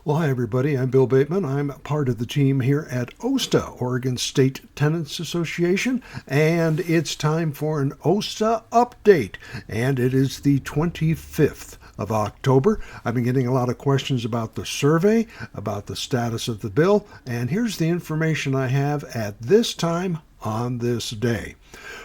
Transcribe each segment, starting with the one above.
Well, hi, everybody. I'm Bill Bateman. I'm part of the team here at OSTA, Oregon State Tenants Association, and it's time for an OSTA update. And it is the 25th of October. I've been getting a lot of questions about the survey, about the status of the bill, and here's the information I have at this time on this day.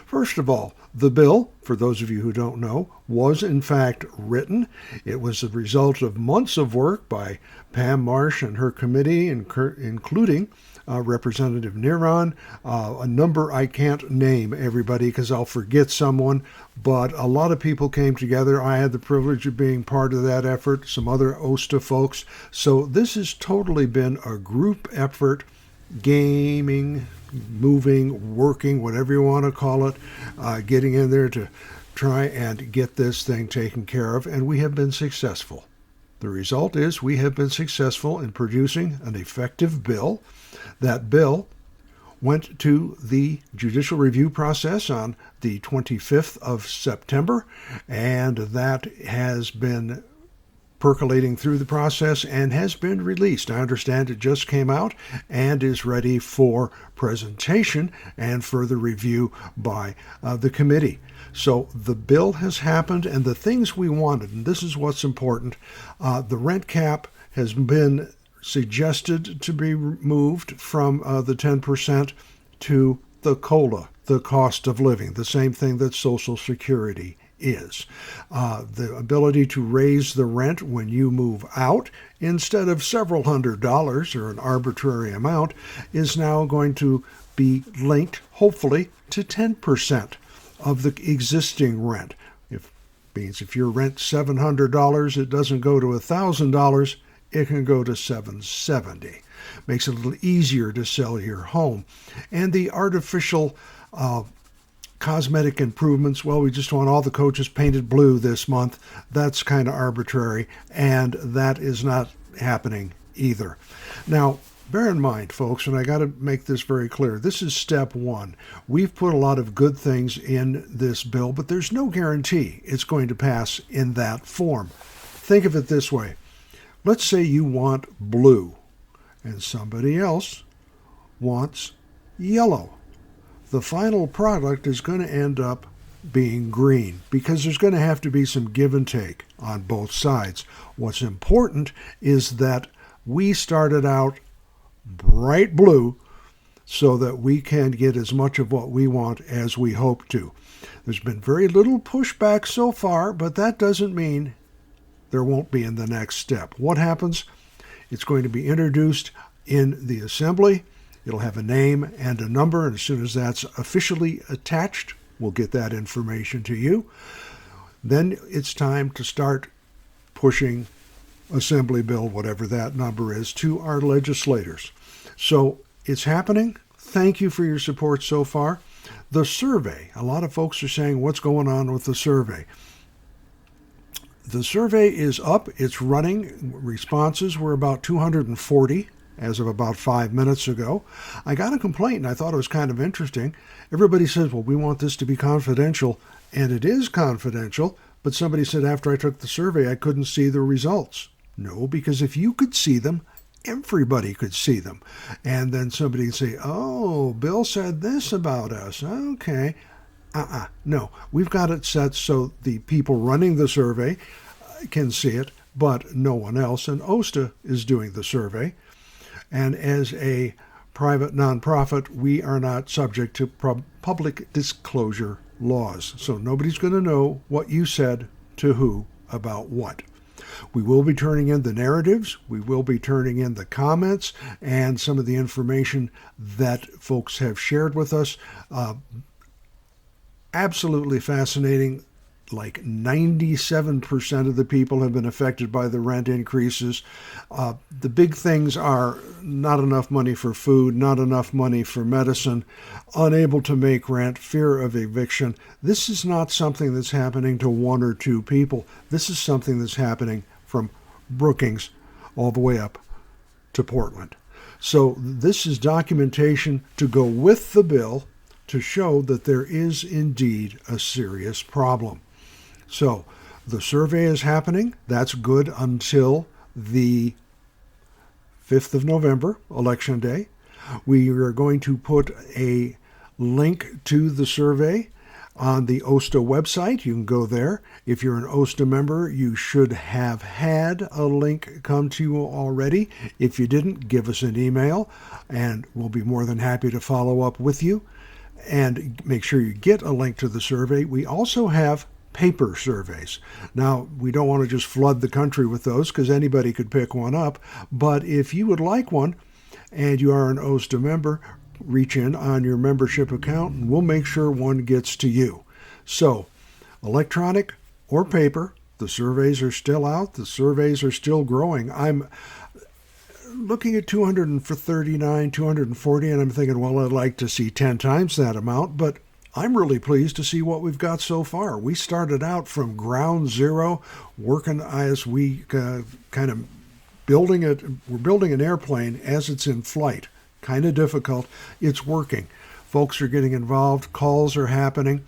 First of all, the bill, for those of you who don't know, was in fact written. It was the result of months of work by Pam Marsh and her committee, including Representative Neron, a number I can't name, everybody, because I'll forget someone, but a lot of people came together. I had the privilege of being part of that effort, some other OSTA folks. So this has totally been a group effort, gaming, moving, working, whatever you want to call it, getting in there to try and get this thing taken care of, and we have been successful. The result is we have been successful in producing an effective bill. That bill went to the judicial review process on the 25th of September, and that has been percolating through the process and has been released. I understand it just came out and is ready for presentation and further review by the committee. So the bill has happened, and the things we wanted, and this is what's important, the rent cap has been suggested to be moved from the 10% to the COLA, the cost of living, the same thing that Social Security is. The ability to raise the rent when you move out instead of several $100s or an arbitrary amount is now going to be linked, hopefully, to 10% of the existing rent. It means if your rent's $700, it doesn't go to $1,000, it can go to $770. Makes it a little easier to sell your home. And the artificial cosmetic improvements, well, we just want all the coaches painted blue this month. That's kind of arbitrary, and that is not happening either. Now, bear in mind, folks, and I got to make this very clear, this is step one. We've put a lot of good things in this bill, but there's no guarantee it's going to pass in that form. Think of it this way. Let's say you want blue, and somebody else wants yellow. The final product is going to end up being green because there's going to have to be some give and take on both sides. What's important is that we started out bright blue so that we can get as much of what we want as we hope to. There's been very little pushback so far, but that doesn't mean there won't be in the next step. What happens? It's going to be introduced in the assembly. It'll have a name and a number, and as soon as that's officially attached, we'll get that information to you. Then it's time to start pushing Assembly Bill, whatever that number is, to our legislators. So it's happening. Thank you for your support so far. The survey, a lot of folks are saying, what's going on with the survey? The survey is up. It's running. Responses were about 240. As of about 5 minutes ago. I got a complaint, and I thought it was kind of interesting. Everybody says, well, we want this to be confidential, and it is confidential, but somebody said after I took the survey, I couldn't see the results. No, because if you could see them, everybody could see them. And then somebody would say, oh, Bill said this about us. Okay. No, we've got it set so the people running the survey can see it, but no one else, and OSTA is doing the survey. And as a private nonprofit, we are not subject to public disclosure laws. So nobody's going to know what you said to who about what. We will be turning in the narratives. We will be turning in the comments and some of the information that folks have shared with us. Absolutely fascinating. Like 97% of the people have been affected by the rent increases. The big things are not enough money for food, not enough money for medicine, unable to make rent, fear of eviction. This is not something that's happening to one or two people. This is something that's happening from Brookings all the way up to Portland. So this is documentation to go with the bill to show that there is indeed a serious problem. So the survey is happening. That's good until the 5th of November, Election Day. We are going to put a link to the survey on the OSTA website. You can go there. If you're an OSTA member, you should have had a link come to you already. If you didn't, give us an email, and we'll be more than happy to follow up with you and make sure you get a link to the survey. We also have paper surveys. Now, we don't want to just flood the country with those because anybody could pick one up, but if you would like one and you are an OSTA member, reach in on your membership account and we'll make sure one gets to you. So, electronic or paper, the surveys are still out, the surveys are still growing. I'm looking at 239, 240, and I'm thinking, well, I'd like to see 10 times that amount, but I'm really pleased to see what we've got so far. We started out from ground zero, working as we kind of building it. We're building an airplane as it's in flight. Kind of difficult. It's working. Folks are getting involved. Calls are happening.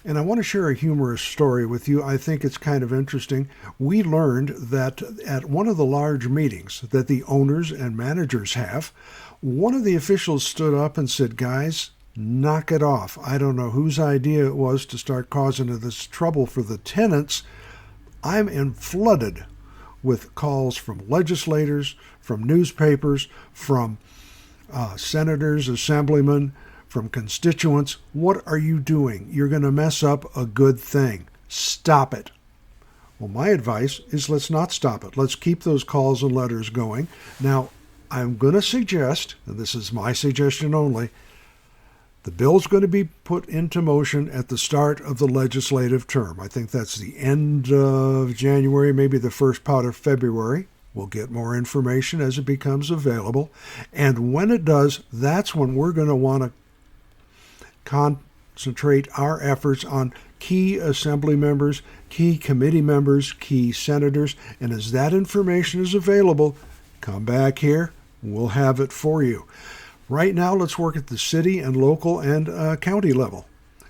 And I want to share a humorous story with you. I think it's kind of interesting. We learned that at one of the large meetings that the owners and managers have, one of the officials stood up and said, guys, knock it off. I don't know whose idea it was to start causing this trouble for the tenants. I'm flooded with calls from legislators, from newspapers, from senators, assemblymen, from constituents. What are you doing? You're going to mess up a good thing. Stop it. Well, my advice is let's not stop it. Let's keep those calls and letters going. Now, I'm going to suggest, and this is my suggestion only, the bill's going to be put into motion at the start of the legislative term. I think that's the end of January, maybe the first part of February. We'll get more information as it becomes available. And when it does, that's when we're going to want to concentrate our efforts on key assembly members, key committee members, key senators. And as that information is available, come back here. We'll have it for you. Right now, let's work at the city and local and county level.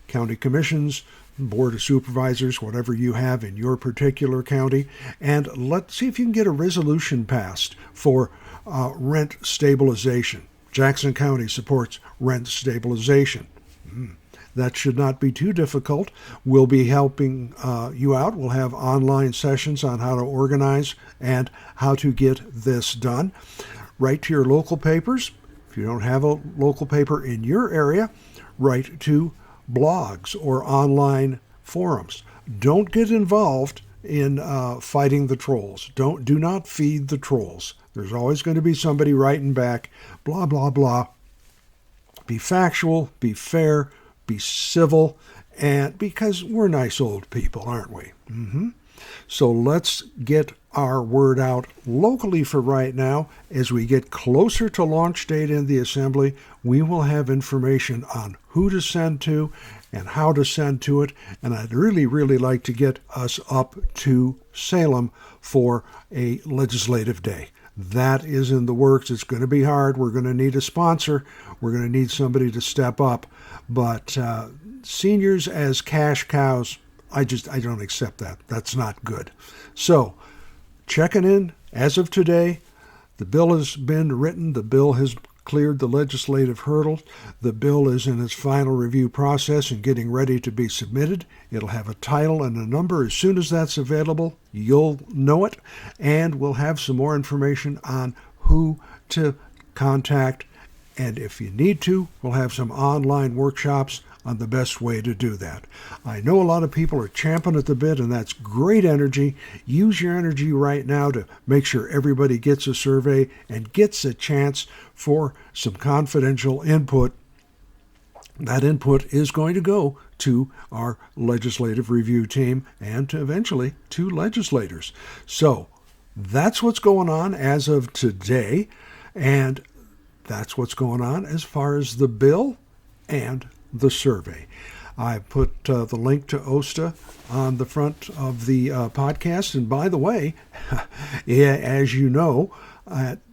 County commissions, board of supervisors, whatever you have in your particular county. And let's see if you can get a resolution passed for rent stabilization. Jackson County supports rent stabilization. That should not be too difficult. We'll be helping you out. We'll have online sessions on how to organize and how to get this done. Write to your local papers. If you don't have a local paper in your area, write to blogs or online forums. Don't get involved in fighting the trolls. Do not feed the trolls. There's always going to be somebody writing back, blah, blah, blah. Be factual, be fair, be civil, and because we're nice old people, aren't we? So let's get our word out locally for right now. As we get closer to launch date in the assembly, we will have information on who to send to and how to send to it. And I'd really, really like to get us up to Salem for a legislative day. That is in the works. It's going to be hard. We're going to need a sponsor. We're going to need somebody to step up. But seniors as cash cows, I don't accept that. That's not good. So, checking in as of today, the bill has been written. The bill has cleared the legislative hurdle. The bill is in its final review process and getting ready to be submitted. It'll have a title and a number. As soon as that's available, you'll know it. And we'll have some more information on who to contact. And if you need to, we'll have some online workshops on the best way to do that. I know a lot of people are champing at the bit, and that's great energy. Use your energy right now to make sure everybody gets a survey and gets a chance for some confidential input. That input is going to go to our legislative review team and eventually to legislators. So that's what's going on as of today, and that's what's going on as far as the bill and the survey. I put the link to OSTA on the front of the podcast. And by the way, as you know,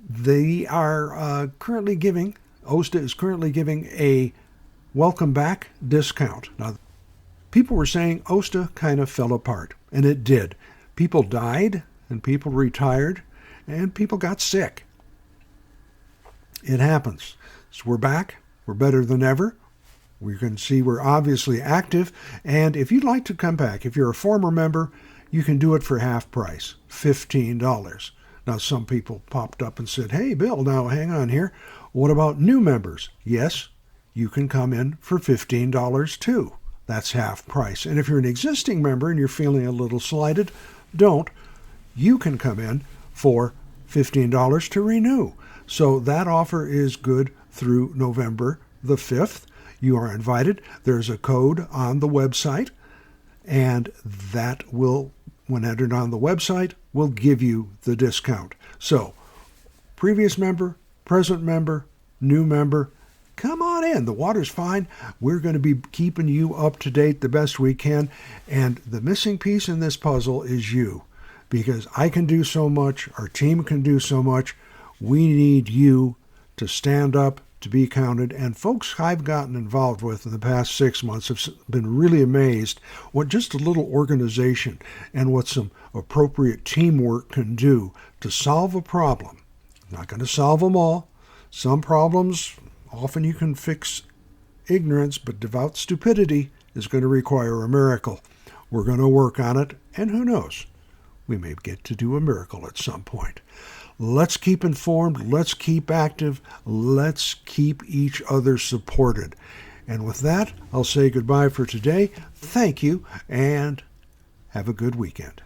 they are currently giving, OSTA is currently giving a welcome back discount. Now, people were saying OSTA kind of fell apart, and it did. People died, and people retired, and people got sick. It happens. So we're back. We're better than ever. We can see we're obviously active. And if you'd like to come back, if you're a former member, you can do it for half price, $15. Now, some people popped up and said, hey, Bill, now hang on here. What about new members? Yes, you can come in for $15 too. That's half price. And if you're an existing member and you're feeling a little slighted, don't. You can come in for $15 to renew. So that offer is good through November the 5th. You are invited. There's a code on the website, and that will, when entered on the website, will give you the discount. So, previous member, present member, new member, come on in. The water's fine. We're going to be keeping you up to date the best we can. And the missing piece in this puzzle is you, because I can do so much. Our team can do so much. We need you to stand up, to be counted. And folks I've gotten involved with in the past 6 months have been really amazed what just a little organization and what some appropriate teamwork can do to solve a problem. I'm not going to solve them all. Some problems, often you can fix ignorance, but devout stupidity is going to require a miracle. We're going to work on it, and who knows? We may get to do a miracle at some point. Let's keep informed. Let's keep active. Let's keep each other supported. And with that, I'll say goodbye for today. Thank you, and have a good weekend.